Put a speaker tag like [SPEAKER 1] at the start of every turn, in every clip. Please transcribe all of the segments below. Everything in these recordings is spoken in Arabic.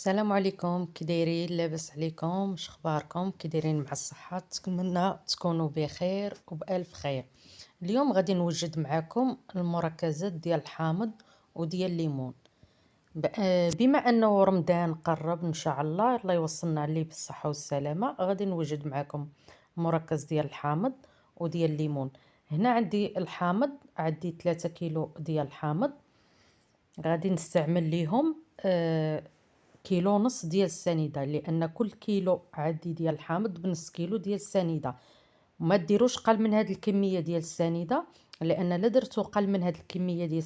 [SPEAKER 1] السلام عليكم، كي دايرين؟ لاباس عليكم؟ شخباركم؟ كي دايرين مع الصحة؟ نتمنى تكونوا بخير وبألف خير. اليوم غادي نوجد معاكم المركزات ديال الحامض وديال الليمون. بما انه رمضان قرب ان شاء الله يوصلنا عليه بالصحة والسلامة، غادي نوجد معاكم مركز ديال الحامض وديال الليمون. هنا عندي الحامض، عندي 3 كيلو ديال الحامض. غادي نستعمل ليهم كيلو ونص ديال السنيده، لان كل كيلو عادي ديال الحامض بنص كيلو ديال السنيده. وما ديروش قل من هاد الكميه ديال السنيده، لان لا درتو قل من هاد الكميه ديال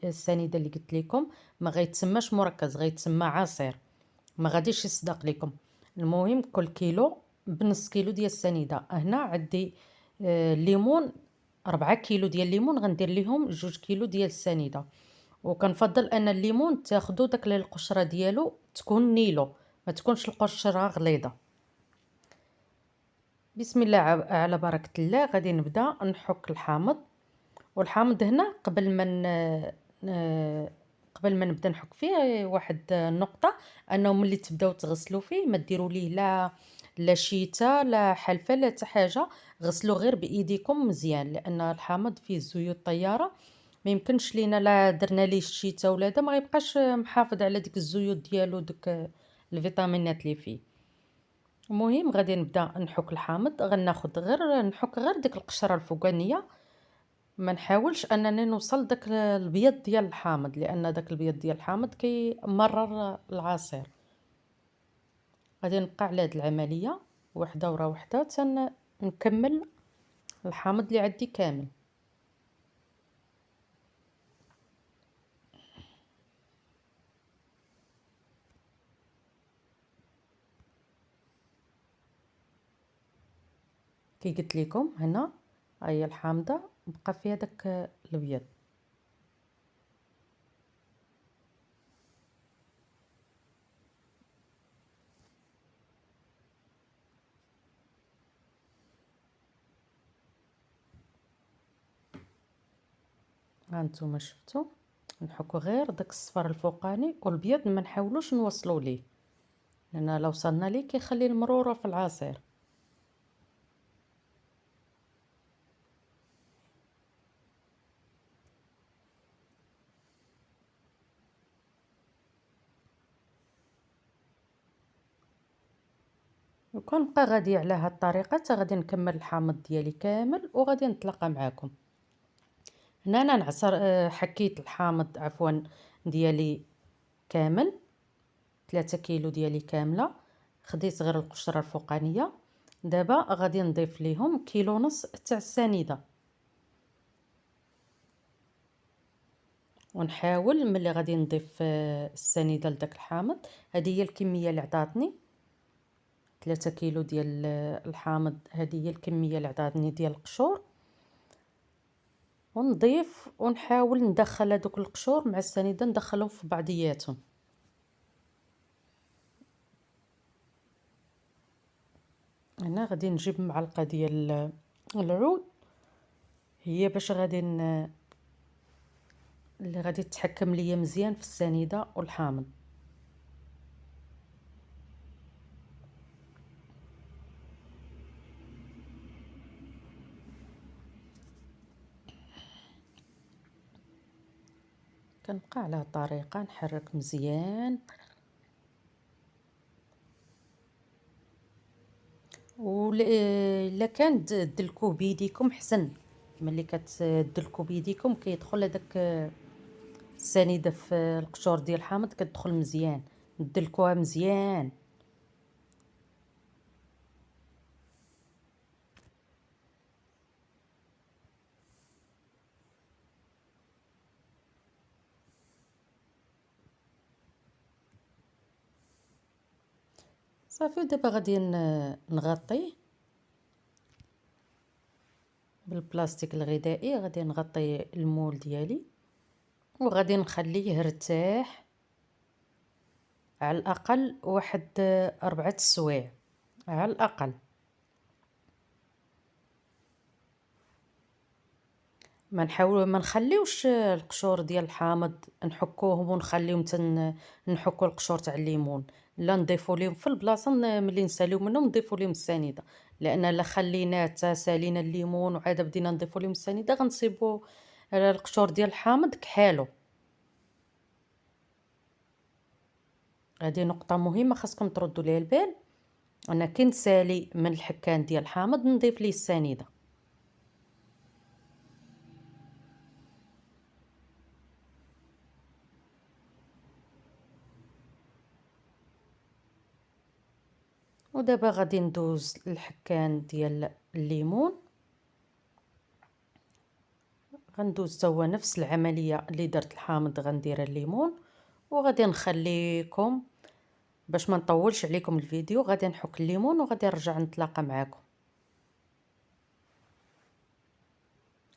[SPEAKER 1] السنيده اللي قلت لكم ما غيتسماش مركز، غيتسمى عصير، ما غاديش يصدق لكم. المهم كل كيلو بنص كيلو ديال السنيده. هنا عندي الليمون 4 كيلو ديال الليمون، غندير ليهم 2 كيلو ديال السنيده. وكنفضل ان الليمون تاخدو داك القشره ديالو تكون نيلو، ما تكونش القشره غليظه. بسم الله على بركه الله. غادي نبدا نحك الحامض. والحامض هنا قبل ما نبدا نحك فيه واحد النقطه، انه ملي تبداو تغسلوا فيه ما ديروا ليه لا شيته لا حلفه لا حتى حاجه. غسلوا غير بايديكم مزيان، لان الحامض فيه زيوت طياره، ما يمكنش لينا لا درنا ليه الشيته ولا دا ما غيبقاش محافظ على ديك الزيوت ديالو، ديك الفيتامينات اللي فيه. المهم غادي نبدا نحك الحامض. غناخد غير نحك غير ديك القشره الفوقانيه، ما نحاولش انني نوصل داك البيض ديال الحامض، لان داك البيض ديال الحامض كيمرر العصير. غادي نبقى على هاد العمليه وحده ورا وحده نكمل الحامض اللي عندي كامل. كي قلت لكم هنا هي الحامضه بقى فيها داك الابيض. هانتوما شفتوا، نحكو غير داك الصفر الفوقاني، والابيض ما نحاولوش نوصلوا ليه، لان لو وصلنا ليه كيخلي المروره في العصير. وكنبقى غادي على هاد الطريقه حتى غادي نكمل الحامض ديالي كامل وغادي نتلاقى معكم. هنا انا نعصر حكيت الحامض عفوا ديالي كامل، 3 كيلو ديالي كامله. خديت غير القشره الفوقانيه. دابا غادي نضيف ليهم كيلو ونص تاع السنيده، ونحاول ملي غادي نضيف السنيده لداك الحامض. هذه هي الكميه اللي عطاتني 3 كيلو ديال الحامض، هذه هي الكميه اللي عطاتني ديال القشور. ونضيف ونحاول ندخل هذوك القشور مع السنيده، ندخلهم في بعضياتهم. هنا غادي نجيب معلقه ديال العود، هي باش غادي اللي غادي تحكم ليا مزيان في السنيده والحامض. كنبقى على الطريقه نحرك مزيان. ولا كان دلكوه بيديكم حسن، ملي كتدلكو بيديكم كيدخل هذاك السنيده في القشور ديال الحامض، كتدخل مزيان. ندلكوها مزيان. صافي دابا غادي نغطيه بالبلاستيك الغذائي. غادي نغطي المول ديالي وغادي نخليه يرتاح على الاقل واحد 4 سوايع على الاقل. ما نخليوش القشور ديال الحامض نحكوهم ونخليهم نحكو القشور تاع الليمون، لا نضيفو ليهم في البلاصه ملي نساليو منهم نضيفو ليهم السنيده، لان لا خليناه حتى سالينا الليمون وعاد بدينا نضيفو ليهم السنيده غنصيبو القشور ديال الحامض كحالو. هذه نقطه مهمه خاصكم تردوا ليها البال، انا كي نسالي من الحكان ديال الحامض نضيف ليه السنيده. ودابا غادي ندوز الحكان ديال الليمون، غندوز حتى هو نفس العمليه اللي درت الحامض غندير الليمون، وغادي نخليكم باش ما نطولش عليكم الفيديو. غادي نحك الليمون وغادي نرجع نتلاقى معكم.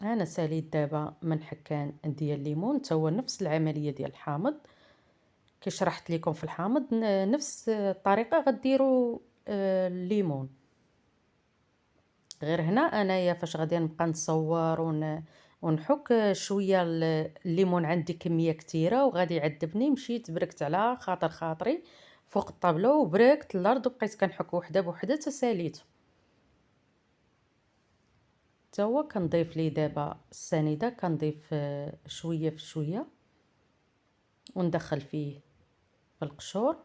[SPEAKER 1] انا ساليت دابا من حكان ديال الليمون حتى هو نفس العمليه ديال الحامض كي شرحت لكم في الحامض، نفس الطريقه غديروا الليمون. غير هنا انايا فاش غادي نبقى نصور ونحك شويه الليمون عندي كميه كثيره وغادي يعذبني، مشيت بركت على خاطري فوق الطابلو وبركت الارض وبقيت كنحك وحده بوحده حتى ساليته. حتى هو كنضيف ليه دابا السنيده، كنضيف شويه في شويه وندخل فيه في القشور.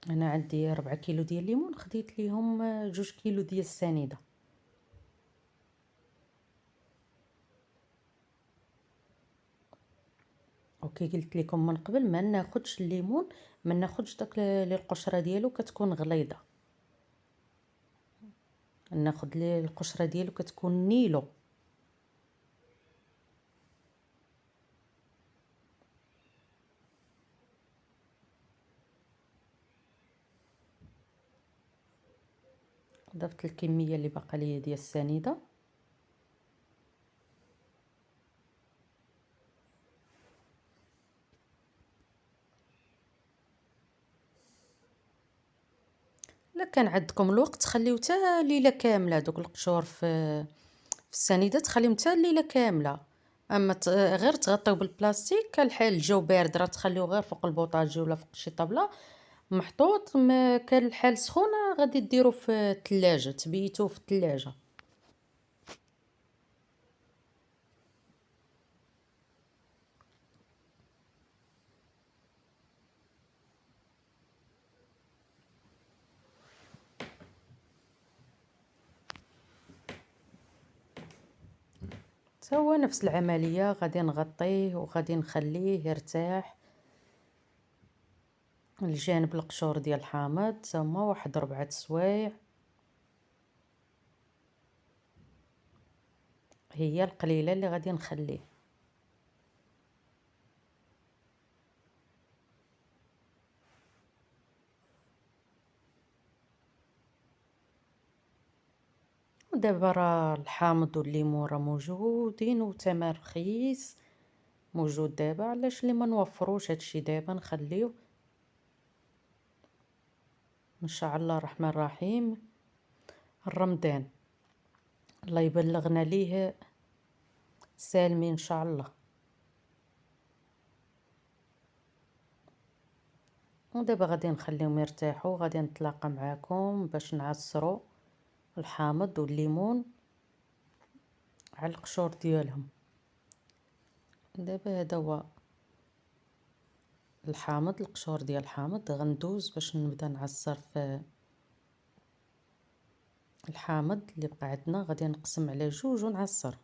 [SPEAKER 1] انا عندي 4 كيلو ديال الليمون، خديت ليهم 2 كيلو ديال السنيده. وكي قلت لكم من قبل ما ناخذش الليمون، ما ناخذش داك القشره ديالو كتكون غليظه، ناخذ القشره ديالو كتكون نيلو. ضفت الكميه اللي باقا ليا ديال السنيده. لا كان عندكم الوقت خليو حتى ليله كامله دوك القشور في السنيده، تخليهم حتى الليله كامله. اما غير تغطيو بالبلاستيك كان الحال الجو بارد راه تخليوه غير فوق البوطاجي ولا فوق شي طابله محطوط. ما كان الحال سخونه غادي ديروا في الثلاجه، تبيتوه في الثلاجه. هو نفس العمليه، غادي نغطيه وغادي نخليه يرتاح الجانب القشور ديال الحامض هما واحد 4 سوايع. هي القليله اللي غادي نخليه. ودابا راه الحامض والليمون راه موجودين وتمر رخيص موجود دابا، علاش اللي ما نوفروش هادشي دابا نخليوه ان شاء الله الرحمن الرحيم. رمضان الله يبلغنا ليه سالمين ان شاء الله. ودابا غادي نخليهم يرتاحوا، غادي نتلاقى معاكم باش نعصروا الحامض والليمون على القشور ديالهم. دابا هذا هو الحامض، القشور ديال الحامض غندوز باش نبدا نعصر في الحامض اللي بقى عندنا. غادي نقسم على 2 ونعصر.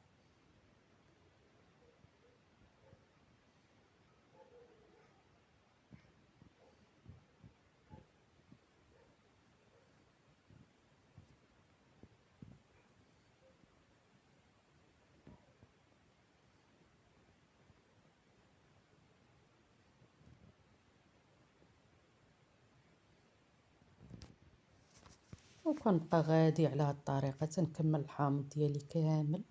[SPEAKER 1] وكنبقى غادي على هاد الطريقه تنكمل الحامض ديالي كامل.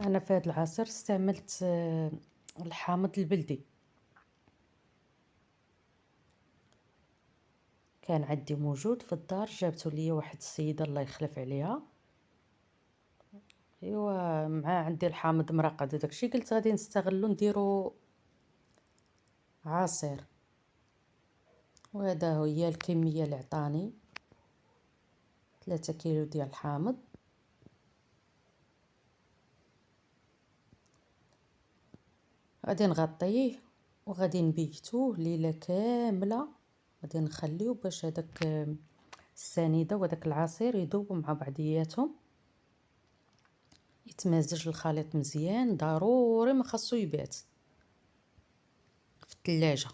[SPEAKER 1] انا في هذا العصير استعملت الحامض البلدي، كان عندي موجود في الدار، جابته لي واحد السيده الله يخلف عليها. ايوا مع عندي الحامض مرقد وداكشي، قلت غادي نستغلو نديرو عصير. وهذا هي الكميه اللي عطاني 3 كيلو ديال الحامض. غادي نغطيه وغادي نبيتوه ليله كامله، غادي نخليو باش هذاك السنيده وداك العصير يذوبوا مع بعضياتهم، يتمازج الخليط مزيان. ضروري ما خاصو يبات في الثلاجه.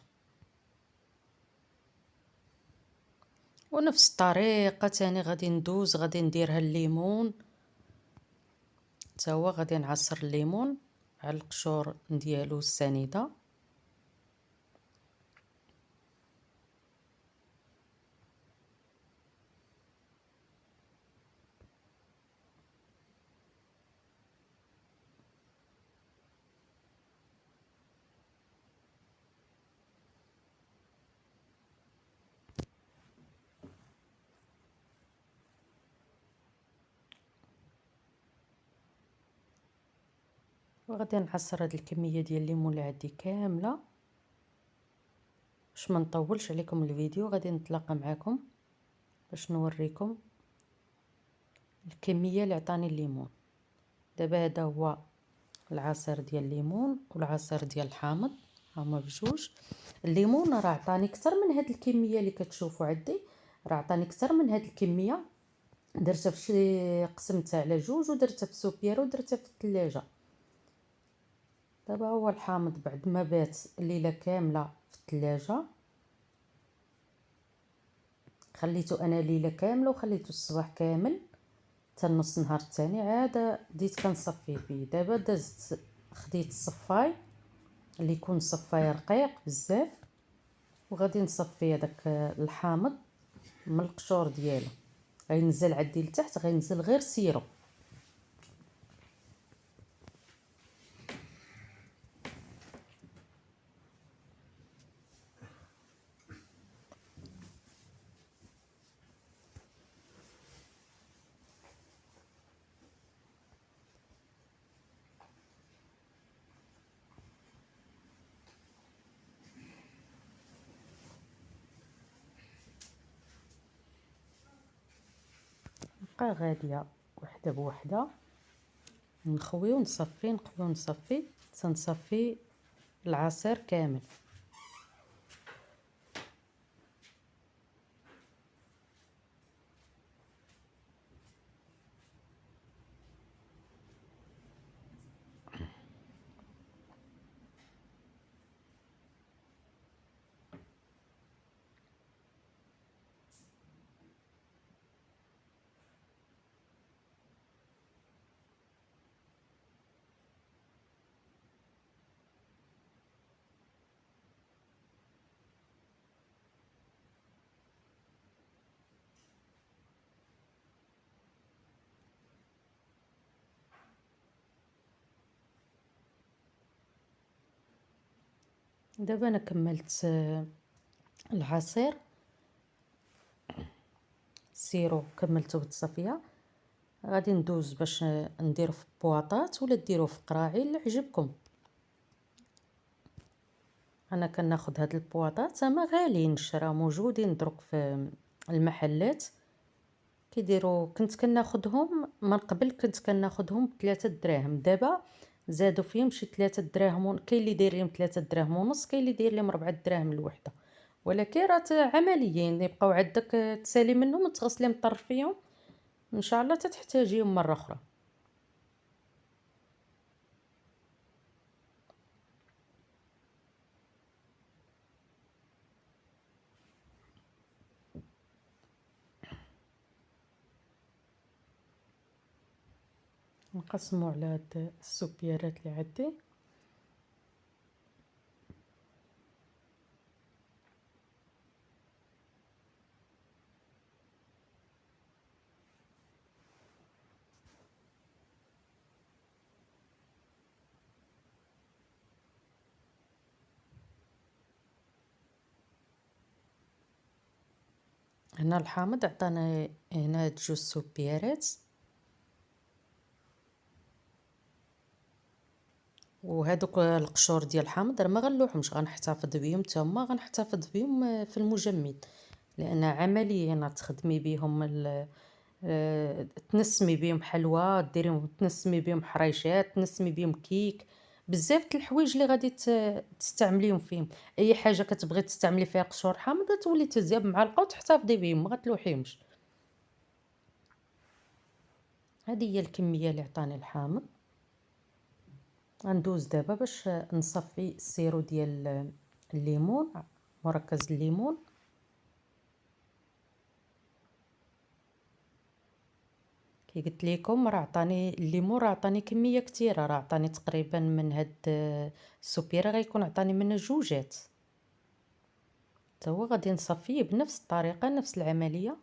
[SPEAKER 1] ونفس الطريقه تاني غادي ندوز، غادي نديرها الليمون، حتى هو غادي نعصر الليمون على القشور ديالو السنيده. وغادي نعصر هاد الكميه ديال الليمون اللي عندي كامله. باش ما نطولش عليكم الفيديو، غادي نتلاقى معكم باش نوريكم الكميه اللي عطاني الليمون. دابا هذا هو العصير ديال الليمون والعصير ديال الحامض، هما بجوج. الليمون راه عطاني اكثر من هاد الكميه اللي كتشوفوا عندي، راه عطاني اكثر من هاد الكميه. درتها في شي، قسمتها على جوج ودرتها في سوبيره ودرتها في الثلاجه. دابا هو الحامض بعد ما بات الليله كامله في الثلاجه، خليته انا ليله كامله وخليته الصباح كامل حتى نص النهار الثاني، عاد بديت كنصفيه فيه. دابا دزت خديت الصفاي اللي يكون صفاي رقيق بزاف، وغادي نصفي هذاك الحامض من القشور ديالو. غينزل عندي لتحت، غينزل غير سيرو. نبقى غاديه وحده بوحده، نخوي ونصفي نخوي ونصفي تنصفي العصير كامل. دابا انا كملت العصير، السيرو كملته بالتصفيه. غادي ندوز باش نديرو في بواطات ولا ديروه في قراعي اللي عجبكم. انا كناخذ هاد البواطات، هما غاليين الشرا، موجودين دروك في المحلات كيديروا. كنت كناخذهم من قبل، كنت كناخذهم ب3 دراهم، دابا زادوا فيهم شي 3 دراهم. كاين اللي دايرين 3 دراهم ونص، كاين اللي داير لهم 4 دراهم الوحده. ولكن راه عمليين، يبقاو عندك تسالي منهم وتغسلي من الطرف فيهم، ان شاء الله تتحتاجيهم مره اخرى. نقسموا على هاد السوبيرات اللي عندي. هنا الحامض عطانا هنا 2 سوبيرات، وهادوك القشور ديال الحامض راه ما غنلوحهمش، غنحتفظ بهم تما، غنحتفظ بهم في المجمد، لان عمليا تخدمي بهم تنسمي بهم حلوى، ديريهم تنسمي بهم حريشات، تنسمي بهم كيك، بزاف د الحوايج اللي غادي تستعمليهم فيهم. اي حاجه كتبغي تستعملي فيها قشور حامض تولي تهزيها بمعلقه وتحتفظي بهم، ما غتلوحيهمش. هذه هي الكميه اللي عطاني الحامض. غندوز دابا باش نصفي السيرو ديال الليمون، مركز الليمون. كي قلت لكم راه عطاني الليمون، راه عطاني كميه كثيره، راه عطاني تقريبا من هاد السوبيره غيكون عطاني منه جوجات. حتى هو غادي نصفيه بنفس الطريقه، نفس العمليه.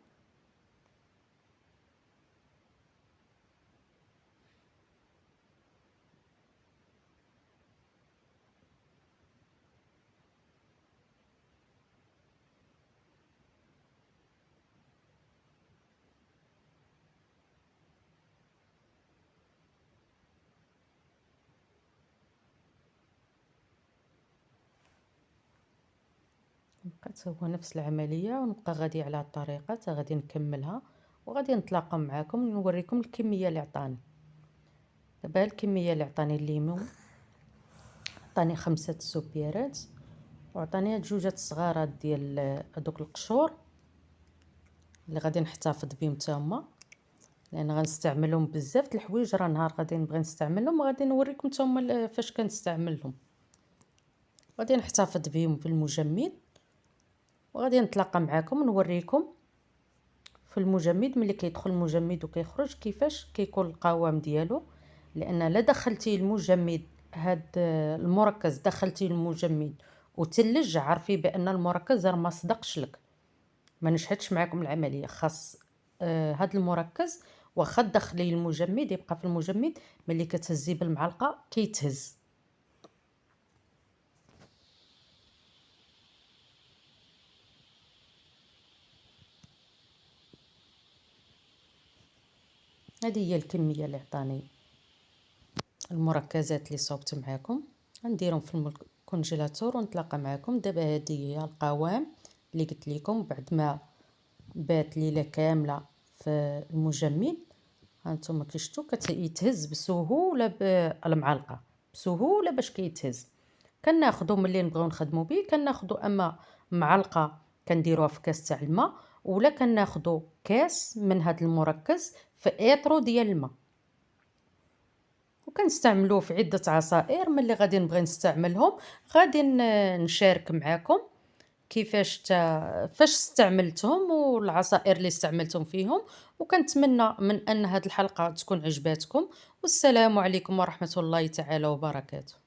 [SPEAKER 1] نبقى حتى هو نفس العمليه، ونبقى غادي على الطريقه حتى غادي نكملها، وغادي نتلاقى معكم نوريكم الكميه اللي عطاني. دابا الكميه اللي عطاني الليمون، عطاني 5 سوبيرات، وعطاني هاد جوجات صغارات ديال هذوك القشور اللي غادي نحتفظ بهم تما، لان غنستعملهم بزاف د الحوايج. راه نهار غادي نبغي نستعملهم وغادي نوريكم نتوما فاش كنستعملهم. غادي نحتفظ بهم في المجمد، وغادي نتلاقى معكم نوريكم في المجمد ملي كيدخل المجمد وكيخرج كيفاش كيكون القوام ديالو. لان لا دخلتي المجمد هاد المركز، دخلتي المجمد وتلج، عرفي بان المركز راه ما صدقش لك، ما نجحتش معكم العمليه. خاص هاد المركز واخا تدخلي المجمد يبقى في المجمد، ملي كتهزيه بالمعلقه كيتهز. هذه هي الكميه اللي عطاني المركزات اللي صوبت معكم. غنديرهم في الكونجيلاتور ونتلاقى معكم. دابا هذه هي القوام اللي قلت لكم بعد ما بات ليله كامله في المجمد. هانتوما كيشتو كيتهز بسهوله بالمعلقه، بسهوله باش كيتهز. كناخذوا ملي نبغيو نخدموا به، كناخذوا اما معلقه كنديروها في كاس تاع الماء، ولا كناخذوا كاس من هذا المركز في ايطرو ديال الماء، وكنستعملوه في عده عصائر. ملي غادي نبغي نستعملهم غادي نشارك معكم كيفاش فاش استعملتهم والعصائر اللي استعملتهم فيهم. وكنتمنى من ان هذه الحلقه تكون عجباتكم، والسلام عليكم ورحمه الله تعالى وبركاته.